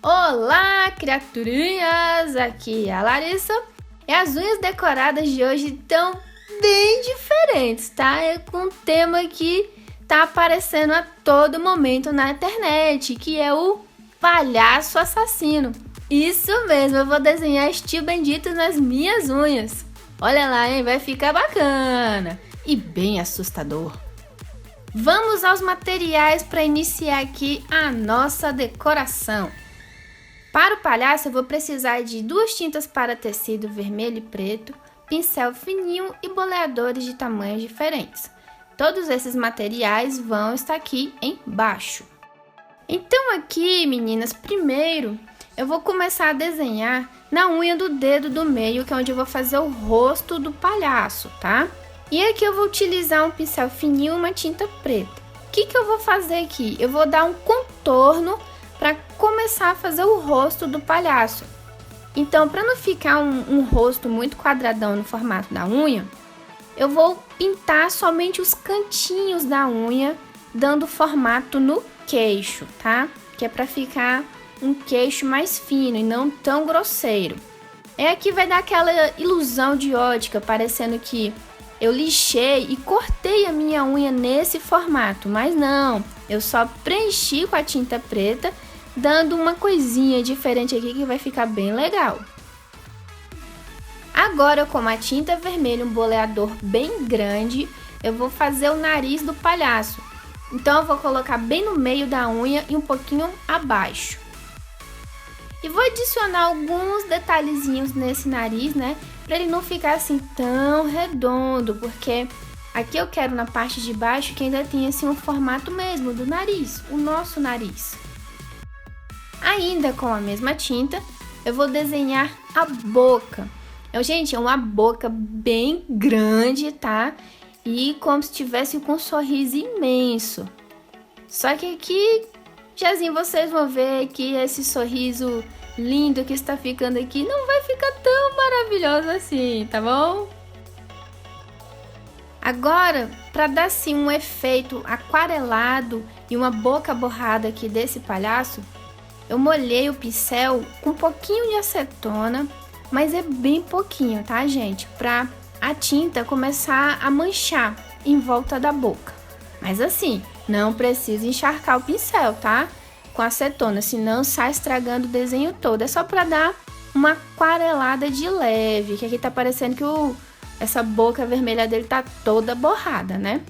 Olá, criaturinhas! Aqui é a Larissa e as unhas decoradas de hoje estão bem diferentes, tá? É com um tema que tá aparecendo a todo momento na internet, que é o palhaço assassino. Isso mesmo, eu vou desenhar este tio bendito nas minhas unhas. Olha lá, hein? Vai ficar bacana e bem assustador. Vamos aos materiais para iniciar aqui a nossa decoração. Para o palhaço eu vou precisar de 2 tintas para tecido vermelho e preto, pincel fininho e boleadores de tamanhos diferentes. Todos esses materiais vão estar aqui embaixo. Então aqui, meninas, primeiro eu vou começar a desenhar na unha do dedo do meio, que é onde eu vou fazer o rosto do palhaço, tá? E aqui eu vou utilizar um pincel fininho e uma tinta preta. O que eu vou fazer aqui? Eu vou dar um contorno para começar a fazer o rosto do palhaço. Então, para não ficar um rosto muito quadradão no formato da unha, eu vou pintar somente os cantinhos da unha, dando formato no queixo, tá? Que é para ficar um queixo mais fino e não tão grosseiro. Aqui vai dar aquela ilusão de ótica, parecendo que eu lixei e cortei a minha unha nesse formato, mas não, eu só preenchi com a tinta preta, dando uma coisinha diferente aqui que vai ficar bem legal. Agora, com a tinta vermelha, um boleador bem grande, eu vou fazer o nariz do palhaço. Então eu vou colocar bem no meio da unha e um pouquinho abaixo. E vou adicionar alguns detalhezinhos nesse nariz, né? Para ele não ficar assim tão redondo, porque aqui eu quero na parte de baixo que ainda tenha assim um formato mesmo do nariz, o nosso nariz. Ainda com a mesma tinta, eu vou desenhar a boca. Gente, é uma boca bem grande, tá? E como se tivesse com um sorriso imenso. Só que aqui, jazinho, vocês vão ver que esse sorriso lindo que está ficando aqui não vai ficar tão maravilhoso assim, tá bom? Agora, para dar assim um efeito aquarelado e uma boca borrada aqui desse palhaço, eu molhei o pincel com um pouquinho de acetona, mas é bem pouquinho, tá, gente? Para a tinta começar a manchar em volta da boca. Mas assim, não precisa encharcar o pincel, tá? Com acetona, senão sai estragando o desenho todo. É só para dar uma aquarelada de leve, que aqui tá parecendo que essa boca vermelha dele tá toda borrada, né?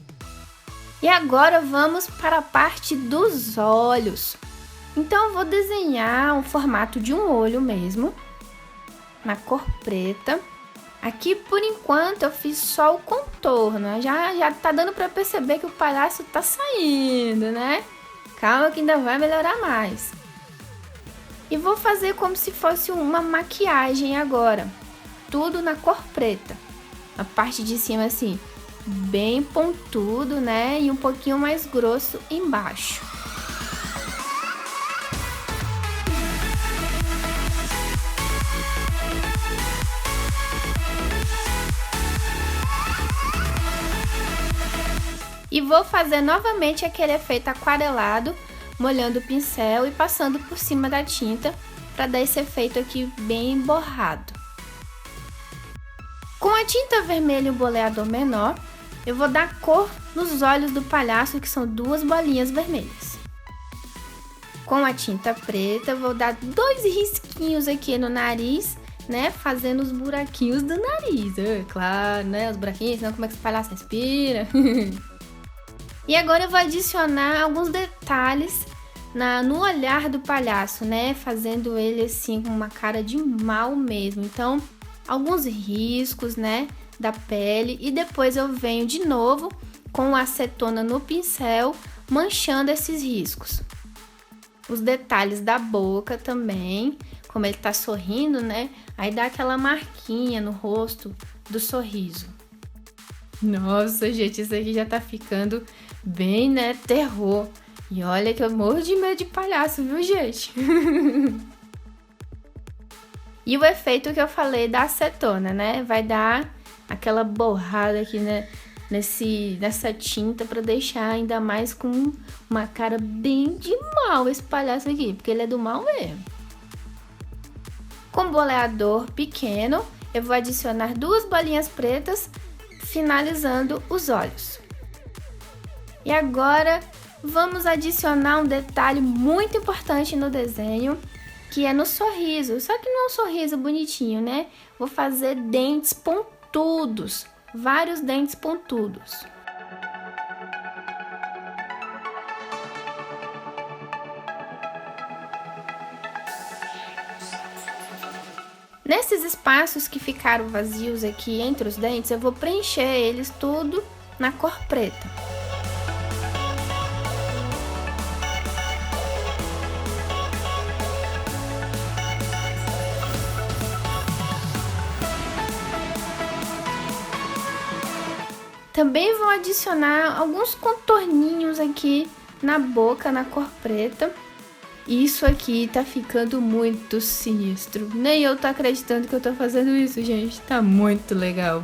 E agora vamos para a parte dos olhos. Então eu vou desenhar um formato de um olho mesmo, na cor preta. Aqui por enquanto eu fiz só o contorno, já tá dando para perceber que o palhaço tá saindo, né? Calma que ainda vai melhorar mais. E vou fazer como se fosse uma maquiagem agora, tudo na cor preta. A parte de cima assim, bem pontudo, né? E um pouquinho mais grosso embaixo. E vou fazer novamente aquele efeito aquarelado, molhando o pincel e passando por cima da tinta para dar esse efeito aqui bem borrado. Com a tinta vermelha e o boleador menor, eu vou dar cor nos olhos do palhaço, que são 2 bolinhas vermelhas. Com a tinta preta, eu vou dar 2 risquinhos aqui no nariz, né? Fazendo os buraquinhos do nariz. Claro, né? Os buraquinhos, senão como é que esse palhaço respira? E agora eu vou adicionar alguns detalhes no olhar do palhaço, né? Fazendo ele assim com uma cara de mal mesmo. Então, alguns riscos, né? Da pele. E depois eu venho de novo com acetona no pincel, manchando esses riscos. Os detalhes da boca também, como ele tá sorrindo, né? Aí dá aquela marquinha no rosto do sorriso. Nossa, gente, isso aqui já tá ficando bem, né, terror. E olha que eu morro de medo de palhaço, viu, gente? E o efeito que eu falei da acetona, né? Vai dar aquela borrada aqui, né, nessa tinta para deixar ainda mais com uma cara bem de mal esse palhaço aqui, porque ele é do mal mesmo. Com boleador pequeno, eu vou adicionar 2 bolinhas pretas, finalizando os olhos. E agora vamos adicionar um detalhe muito importante no desenho, que é no sorriso. Só que não é um sorriso bonitinho, né? Vou fazer dentes pontudos, vários dentes pontudos. Nesses espaços que ficaram vazios aqui entre os dentes, eu vou preencher eles tudo na cor preta. Também vou adicionar alguns contorninhos aqui na boca, na cor preta. Isso aqui tá ficando muito sinistro. Nem eu tô acreditando que eu tô fazendo isso, gente. Tá muito legal.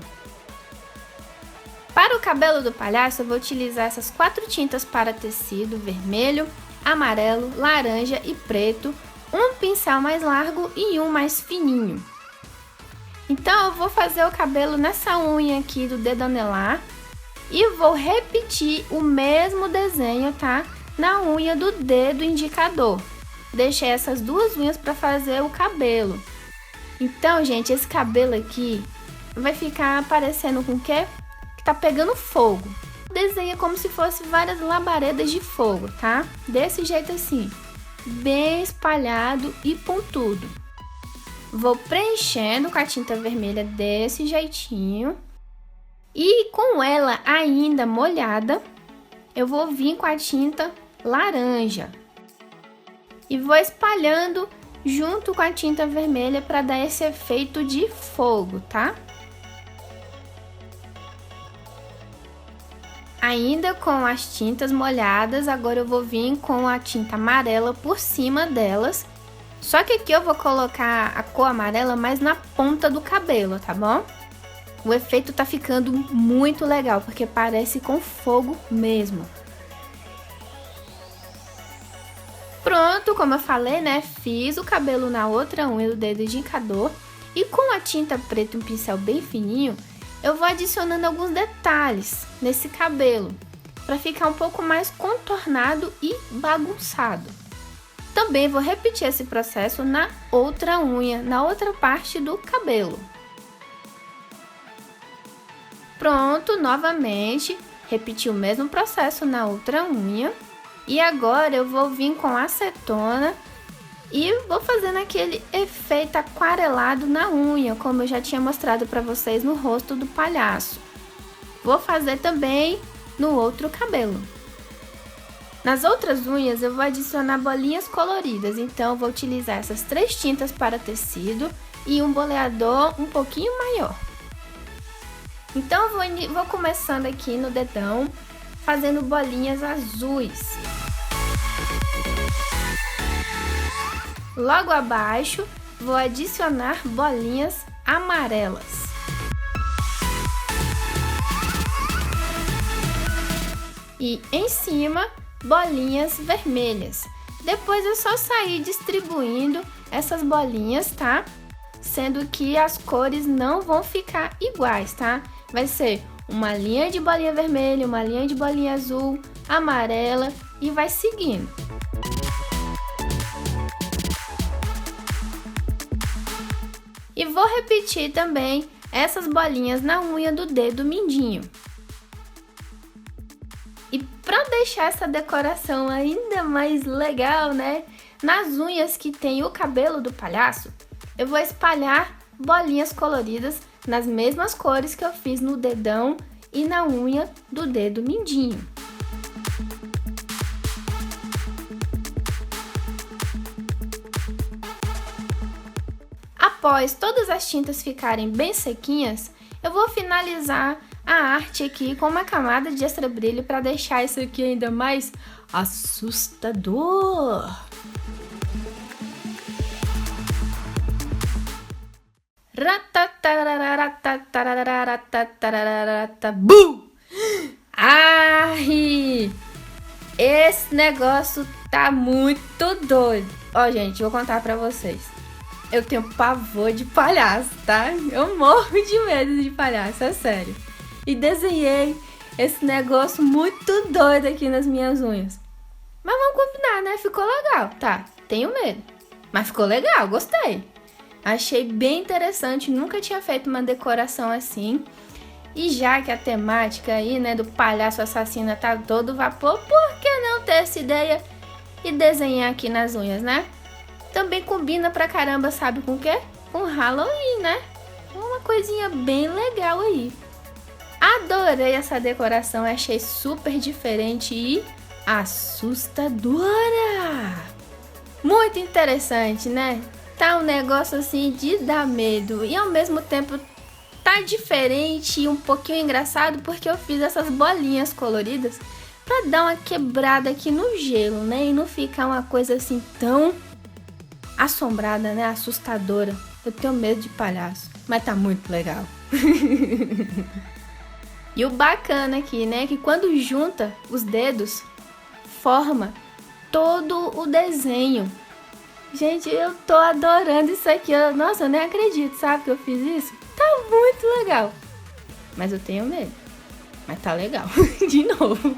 Para o cabelo do palhaço, eu vou utilizar essas 4 tintas para tecido: vermelho, amarelo, laranja e preto. Um pincel mais largo e um mais fininho. Então eu vou fazer o cabelo nessa unha aqui do dedo anelar. E vou repetir o mesmo desenho, tá? Na unha do dedo indicador. Deixei essas 2 unhas para fazer o cabelo. Então, gente, esse cabelo aqui vai ficar parecendo com o quê? Que tá pegando fogo. Desenha como se fosse várias labaredas de fogo, tá? Desse jeito assim, bem espalhado e pontudo. Vou preenchendo com a tinta vermelha desse jeitinho. E com ela ainda molhada, eu vou vir com a tinta laranja. E vou espalhando junto com a tinta vermelha para dar esse efeito de fogo, tá? Ainda com as tintas molhadas, agora eu vou vir com a tinta amarela por cima delas. Só que aqui eu vou colocar a cor amarela mais na ponta do cabelo, tá bom? O efeito tá ficando muito legal, porque parece com fogo mesmo. Pronto, como eu falei, né? Fiz o cabelo na outra unha do dedo indicador. E com a tinta preta e um pincel bem fininho, eu vou adicionando alguns detalhes nesse cabelo, para ficar um pouco mais contornado e bagunçado. Também vou repetir esse processo na outra unha, na outra parte do cabelo. Pronto, novamente, repeti o mesmo processo na outra unha. E agora eu vou vir com acetona e vou fazendo aquele efeito aquarelado na unha, como eu já tinha mostrado para vocês no rosto do palhaço. Vou fazer também no outro cabelo. Nas outras unhas eu vou adicionar bolinhas coloridas, então eu vou utilizar essas 3 tintas para tecido e um boleador um pouquinho maior. Então eu vou começando aqui no dedão, fazendo bolinhas azuis. Logo abaixo, vou adicionar bolinhas amarelas. E em cima, bolinhas vermelhas. Depois é só sair distribuindo essas bolinhas, tá? Sendo que as cores não vão ficar iguais, tá? Vai ser uma linha de bolinha vermelha, uma linha de bolinha azul, amarela e vai seguindo. E vou repetir também essas bolinhas na unha do dedo mindinho. E para deixar essa decoração ainda mais legal, né? Nas unhas que tem o cabelo do palhaço, eu vou espalhar bolinhas coloridas nas mesmas cores que eu fiz no dedão e na unha do dedo mindinho. Após todas as tintas ficarem bem sequinhas, eu vou finalizar a arte aqui com uma camada de extra brilho para deixar isso aqui ainda mais assustador. Bum! Ai! Esse negócio tá muito doido. Ó, gente, vou contar pra vocês. Eu tenho pavor de palhaço, tá? Eu morro de medo de palhaço, é sério. E desenhei esse negócio muito doido aqui nas minhas unhas. Mas vamos combinar, né? Ficou legal, tá? Tenho medo. Mas ficou legal, gostei. Achei bem interessante, nunca tinha feito uma decoração assim. E já que a temática aí, né, do palhaço assassino tá todo vapor, por que não ter essa ideia e desenhar aqui nas unhas, né? Também combina pra caramba, sabe com o quê? Com Halloween, né? Uma coisinha bem legal aí. Adorei essa decoração, achei super diferente e assustadora. Muito interessante, né? Tá um negócio assim de dar medo e ao mesmo tempo tá diferente e um pouquinho engraçado porque eu fiz essas bolinhas coloridas pra dar uma quebrada aqui no gelo, né? E não ficar uma coisa assim tão assombrada, né? Assustadora. Eu tenho medo de palhaço, mas tá muito legal. E o bacana aqui, né? Que quando junta os dedos, forma todo o desenho. Gente, eu tô adorando isso aqui. Nossa, eu nem acredito, sabe que eu fiz isso? Tá muito legal. Mas eu tenho medo. Mas tá legal. De novo.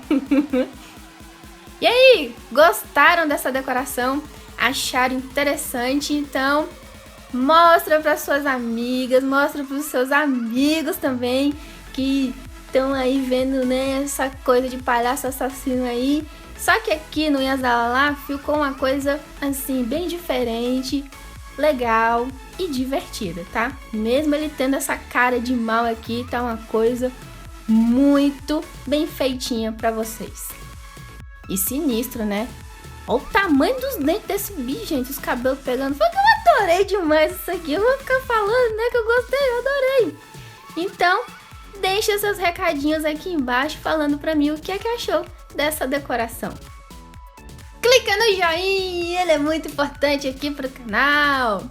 E aí, gostaram dessa decoração? Acharam interessante? Então, mostra para suas amigas, mostra para os seus amigos também que estão aí vendo, né, essa coisa de palhaço assassino aí. Só que aqui no Unhas da Lala ficou uma coisa assim bem diferente, legal e divertida, tá? Mesmo ele tendo essa cara de mal aqui, tá uma coisa muito bem feitinha para vocês. E sinistro, né? Olha o tamanho dos dentes desse bicho, gente. Os cabelos pegando. Foi que eu adorei demais isso aqui. Eu vou ficar falando, né? Que eu gostei, eu adorei. Então, deixa seus recadinhos aqui embaixo falando pra mim o que é que achou dessa decoração. Clica no joinha, ele é muito importante aqui pro canal.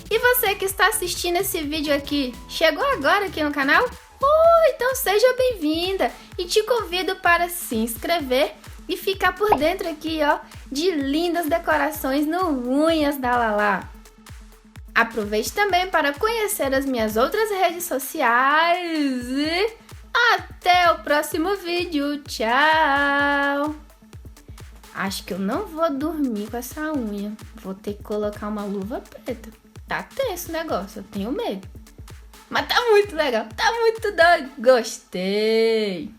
E você que está assistindo esse vídeo aqui, chegou agora aqui no canal? Então seja bem-vinda. E te convido para se inscrever e ficar por dentro aqui, ó, de lindas decorações no Unhas da Lala. Aproveite também para conhecer as minhas outras redes sociais e até o próximo vídeo. Tchau! Acho que eu não vou dormir com essa unha. Vou ter que colocar uma luva preta. Tá tenso o negócio, eu tenho medo. Mas tá muito legal, tá muito doido. Gostei!